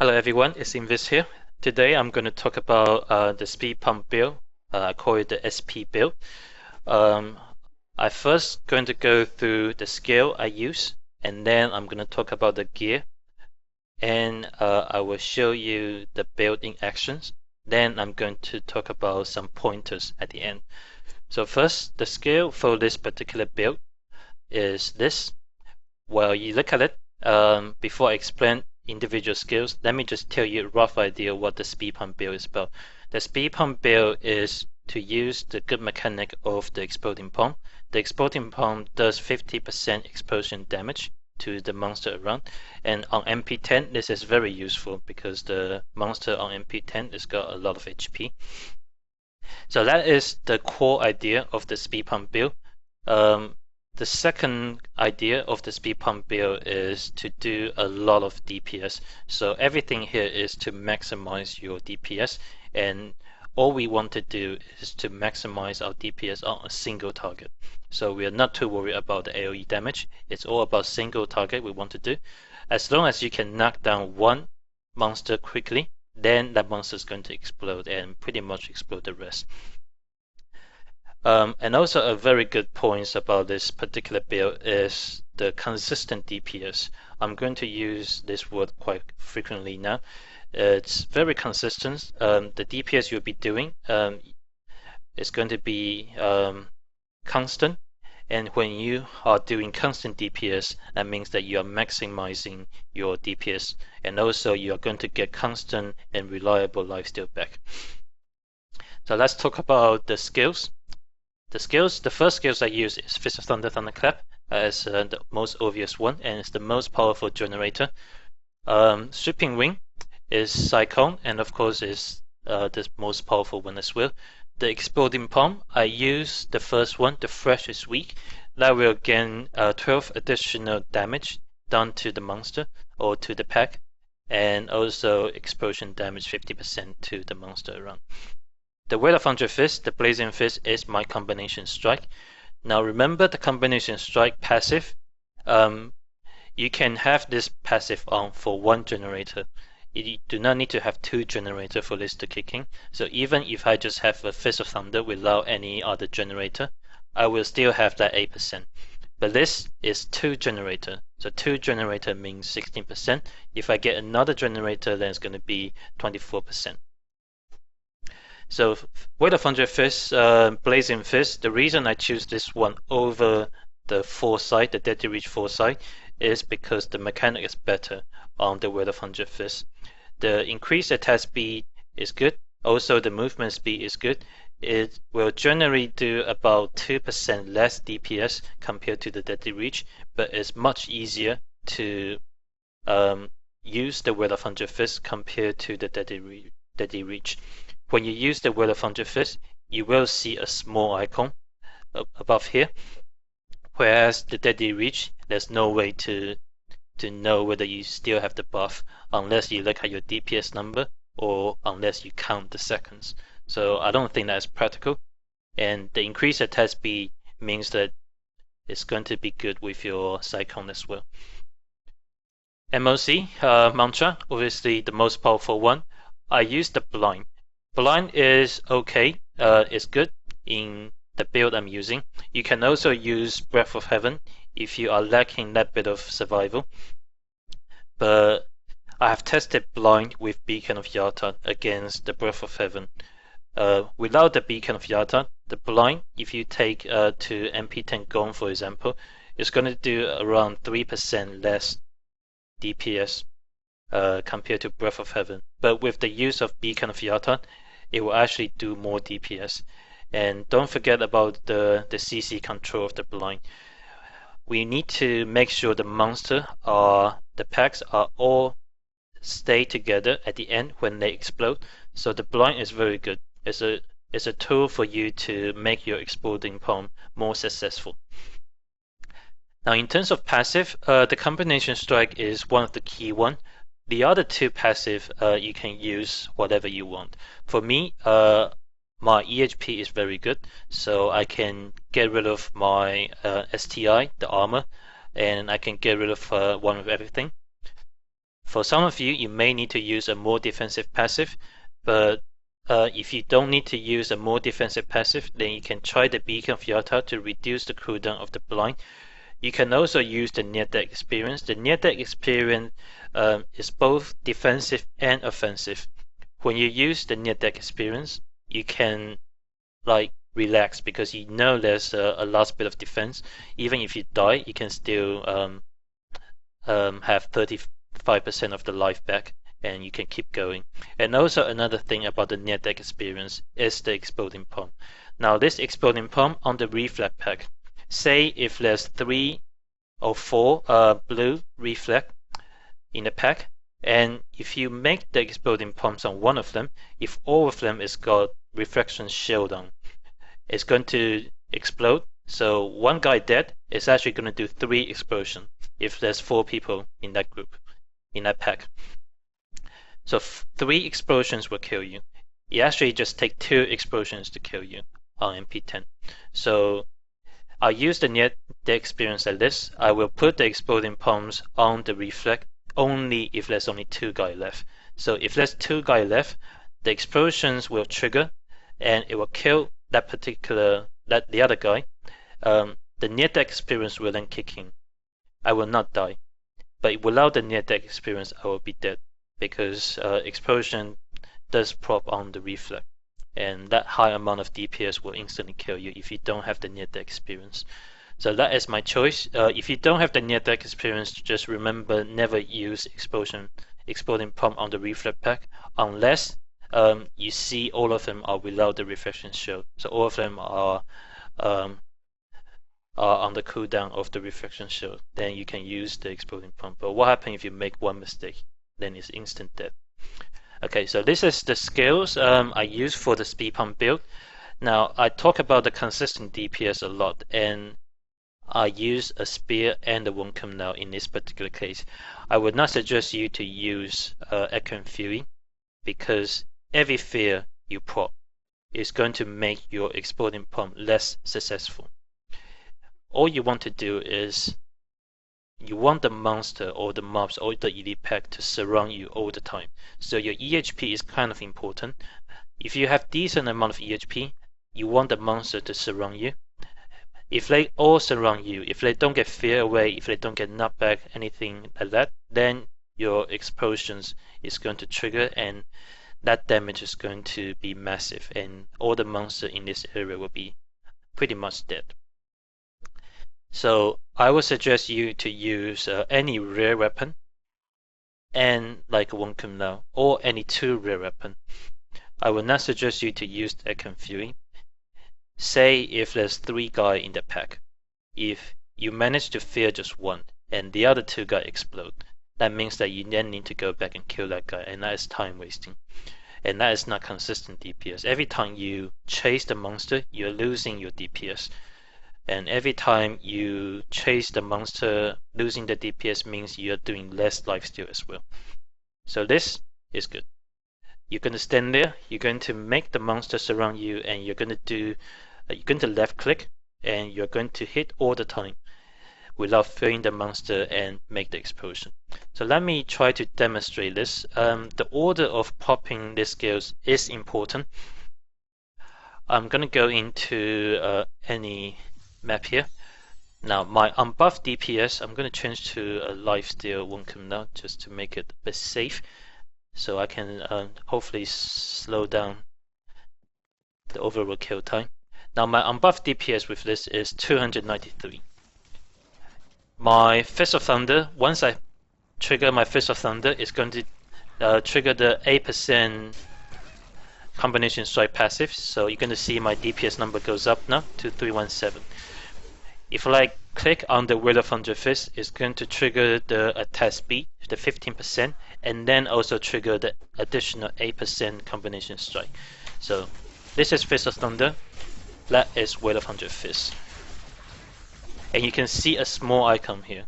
Hello everyone, it's INVIS here. Today I'm going to talk about the speed pump build. I call it the SP build. I first going to go through the scale I use, and then I'm going to talk about the gear, and I will show you the build in actions. Then I'm going to talk about some pointers at the end. So first, the scale for this particular build is this. Well, you look at it, before I explain individual skills, let me just tell you a rough idea what the speed pump build is about. The speed pump build is to use the good mechanic of the exploding pump. The exploding pump does 50% explosion damage to the monster around, and on MP10 this is very useful because the monster on MP10 has got a lot of HP. So that is the core idea of the speed pump build. The second idea of the speed pump build is to do a lot of DPS. So everything here is to maximize your DPS, and all we want to do is to maximize our DPS on a single target. So we are not too worried about the AoE damage. It's all about single target we want to do. As long as you can knock down one monster quickly, then that monster is going to explode and pretty much explode the rest. And also a very good point about this particular build is the consistent DPS. I'm going to use this word quite frequently now. It's very consistent. The DPS you'll be doing is going to be constant. And when you are doing constant DPS, that means that you are maximizing your DPS. And also you are going to get constant and reliable lifesteal back. So let's talk about the skills. The first skills I use is Fist of Thunder, Thunderclap as the most obvious one, and it's the most powerful generator. Sweeping Wing is Cyclone, and of course is the most powerful one as well. The Exploding Palm, I use the first one, the Fresh is weak. That will gain 12 additional damage done to the monster or to the pack, and also explosion damage 50% to the monster around. The Wheel of 100 Fist, the Blazing Fist, is my combination strike. Now remember the combination strike passive. You can have this passive on for one generator. You do not need to have two generators for this to kick in. So even if I just have a Fist of Thunder without any other generator, I will still have that 8%. But this is two generator. So two generator means 16%. If I get another generator, then it's going to be 24%. So Wheel of 100 Fist, Blazing Fist, the reason I choose this one over the Foresight, the Deadly Reach Foresight, is because the mechanic is better on the Wheel of 100 Fist. The increased attack speed is good, also the movement speed is good. It will generally do about 2% less DPS compared to the Deadly Reach, but it's much easier to use the Wheel of 100 Fist compared to the Deadly Reach. When you use the Wheel of 100 Fist, you will see a small icon above here, whereas the Deadly Reach, there's no way to know whether you still have the buff unless you look at your DPS number or unless you count the seconds. So I don't think that's practical, and the increased attack speed means that it's going to be good with your Cyclone as well. MOC, Mantra, obviously the most powerful one. I use the Blind. Blind is okay, it's good in the build I'm using. You can also use Breath of Heaven if you are lacking that bit of survival. But I have tested Blind with Beacon of Yata against the Breath of Heaven. Without the Beacon of Yata, the Blind, if you take to MP10 Gone for example, it's going to do around 3% less DPS compared to Breath of Heaven. But with the use of Beacon of Yata, it will actually do more DPS. And don't forget about the CC control of the Blind. We need to make sure the monster the packs are all stay together at the end when they explode. So the Blind is very good. It's a tool for you to make your exploding palm more successful. Now in terms of passive, the combination strike is one of the key one. The other two passive, you can use whatever you want. For me, my EHP is very good, so I can get rid of my STI, the armor, and I can get rid of one of everything. For some of you, you may need to use a more defensive passive, but if you don't need to use a more defensive passive, then you can try the Beacon of Yata to reduce the cooldown of the blind. You can also use the near death experience. The near death experience is both defensive and offensive. When you use the near death experience, you can like relax because you know there's a last bit of defense. Even if you die, you can still have 35% of the life back, and you can keep going. And also another thing about the near death experience is the exploding palm. Now this exploding palm on the reflect pack, say if there's 3 or 4 blue reflect in the pack, and if you make the exploding palms on one of them, if all of them is got reflection shield on, it's going to explode. So one guy dead is actually going to do 3 explosions if there's 4 people in that group, in that pack. So 3 explosions will kill you. It actually just take 2 explosions to kill you on MP10. So I use the experience like this. I will put the exploding palms on the reflect only if there's only 2 guys left. So if there's 2 guys left, the explosions will trigger and it will kill that particular, the other guy. The near death experience will then kick in. I will not die, but without the near death experience, I will be dead because explosion does prop on the reflect, and that high amount of DPS will instantly kill you if you don't have the near death experience. So that is my choice. If you don't have the near death experience, just remember never use exploding pump on the reflect pack unless you see all of them are without the reflection shield. So all of them are on the cooldown of the reflection shield. Then you can use the exploding pump. But what happens if you make one mistake? Then it's instant death. Okay, so this is the skills I use for the speed pump build. Now I talk about the consistent DPS a lot, and I use a spear and a Wunkum now in this particular case. I would not suggest you to use Echo Fury because every fear you prop is going to make your exploding pump less successful. All you want to do is you want the monster or the mobs or the elite pack to surround you all the time. So your EHP is kind of important. If you have decent amount of EHP, you want the monster to surround you. If they all surround you, if they don't get fear away, if they don't get knockback, anything like that, then your explosions is going to trigger and that damage is going to be massive and all the monsters in this area will be pretty much dead. So I would suggest you to use any rare weapon and like Wunkum now, or any 2 rare weapon. I would not suggest you to use Echo Fury. Say if there's 3 guys in the pack, if you manage to fear just 1 and the other 2 guys explode, that means that you then need to go back and kill that guy, and that is time wasting. And that is not consistent DPS. Every time you chase the monster, you're losing your DPS. And every time you chase the monster, losing the DPS means you're doing less lifesteal as well. So this is good. You're going to stand there, you're going to make the monster surround you, and you're going to left click, and you're going to hit all the time without fearing the monster and make the explosion. So let me try to demonstrate this. The order of popping these skills is important. I'm going to go into any map here. Now my unbuffed DPS, I'm going to change to a lifesteal Wunkum now just to make it a bit safe, so I can hopefully slow down the overall kill time. Now my unbuffed DPS with this is 293. My Fist of Thunder, once I trigger my Fist of Thunder, it's going to trigger the 8% combination strike passive, so you're going to see my DPS number goes up now to 317. If I click on the Wheel of Thunder Fist, it's going to trigger the attack speed, the 15%, and then also trigger the additional 8% combination strike. So this is Fist of Thunder, that is Wheel of Thunder Fist. And you can see a small icon here.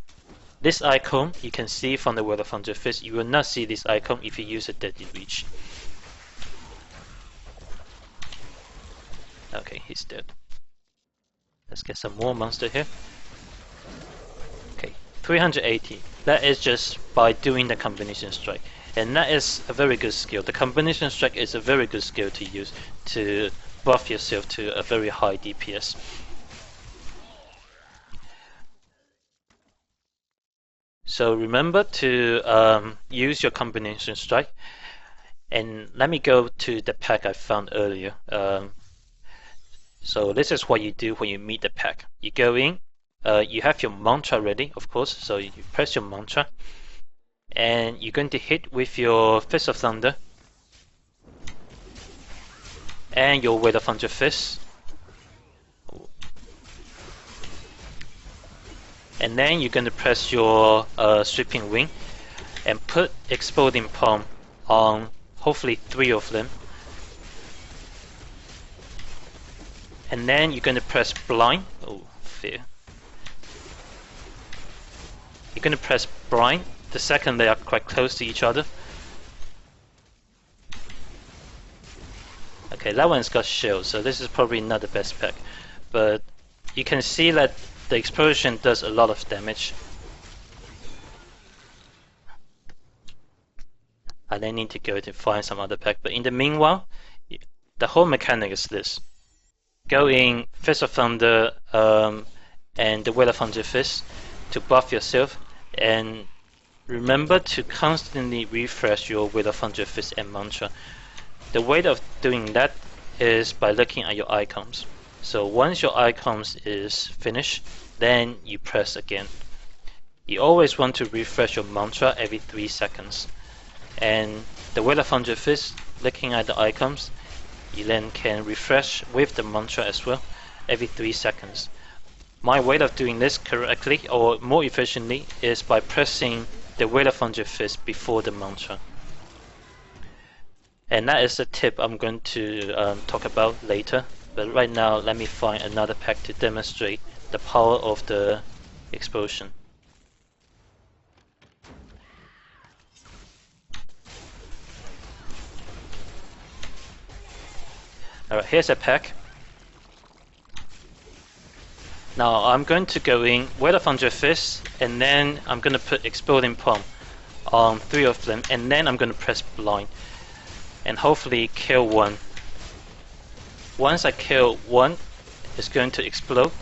This icon you can see from the Wheel of Thunder Fist. You will not see this icon if you use a Deadly Reach. Okay, he's dead. Let's get some more monster here. Okay, 380. That is just by doing the combination strike. And that is a very good skill. The combination strike is a very good skill to use to buff yourself to a very high DPS. So remember to use your combination strike. And let me go to the pack I found earlier. So this is what you do when you meet the pack. You go in, you have your mantra ready, of course, so you press your mantra, and you're going to hit with your Fist of Thunder and your Weight of 100 Fists. And then you're going to press your Sweeping Wing and put Exploding Palm on hopefully 3 of them. And then you're going to press Blind. Oh, fear. You're going to press Blind the second they are quite close to each other. Okay, that one's got shield, so this is probably not the best pack. But you can see that the explosion does a lot of damage. I then need to go to find some other pack, but in the meanwhile, the whole mechanic is this. Go in Fist of Thunder and the Weight of 100 Fists to buff yourself, and remember to constantly refresh your Weight of 100 Fists and mantra. The way of doing that is by looking at your icons. So once your icons is finished, then you press again. You always want to refresh your mantra every 3 seconds. And the Weight of 100 Fists, looking at the icons, you then can refresh with the mantra as well every 3 seconds. My way of doing this correctly or more efficiently is by pressing the Weight of 100 Fists before the mantra. And that is a tip I'm going to talk about later. But right now, let me find another pack to demonstrate the power of the explosion. Alright, here's a pack. Now I'm going to go in Weight of 100 Fists, and then I'm going to put Exploding Palm on 3 of them, and then I'm going to press Blind and hopefully kill one. Once I kill one, it's going to explode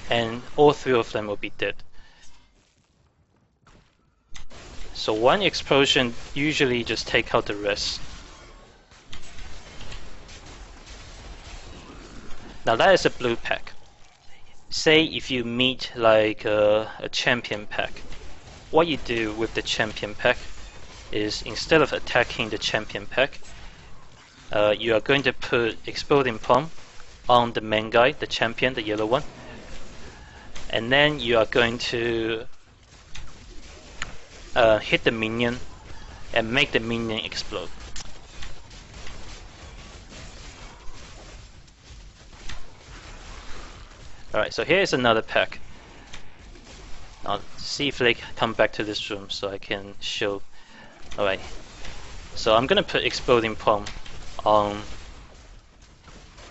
and all 3 of them will be dead. So one explosion usually just take out the rest. Now that is a blue pack. Say if you meet like a champion pack, what you do with the champion pack is instead of attacking the champion pack, you are going to put Exploding Palm on the main guy, the champion, the yellow one, and then you are going to hit the minion and make the minion explode. Alright, so here is another pack. I'll see if they come back to this room so I can show. Alright, so I'm gonna put Exploding Palm on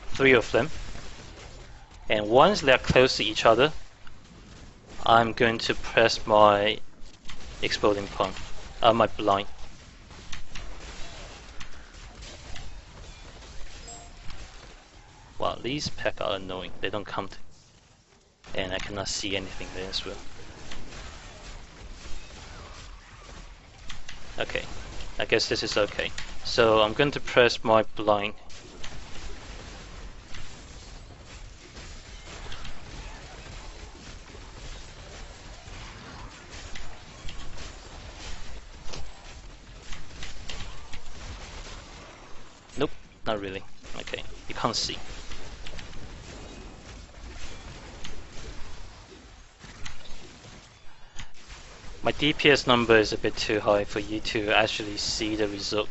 3 of them, and once they're close to each other, I'm going to press my Exploding Palm, my Blind. Wow, these packs are annoying, they don't come to, and I cannot see anything there as well. Okay, I guess this is okay. So I'm going to press my Blind. Nope, not really. Okay, you can't see. My DPS number is a bit too high for you to actually see the result.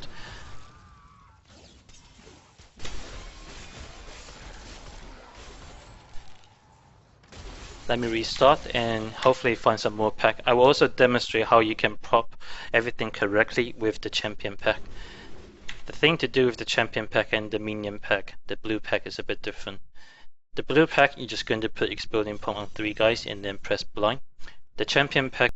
Let me restart and hopefully find some more pack. I will also demonstrate how you can prop everything correctly with the champion pack. The thing to do with the champion pack and the minion pack, the blue pack, is a bit different. The blue pack, you're just going to put Exploding Palm on 3 guys and then press Blind. The champion pack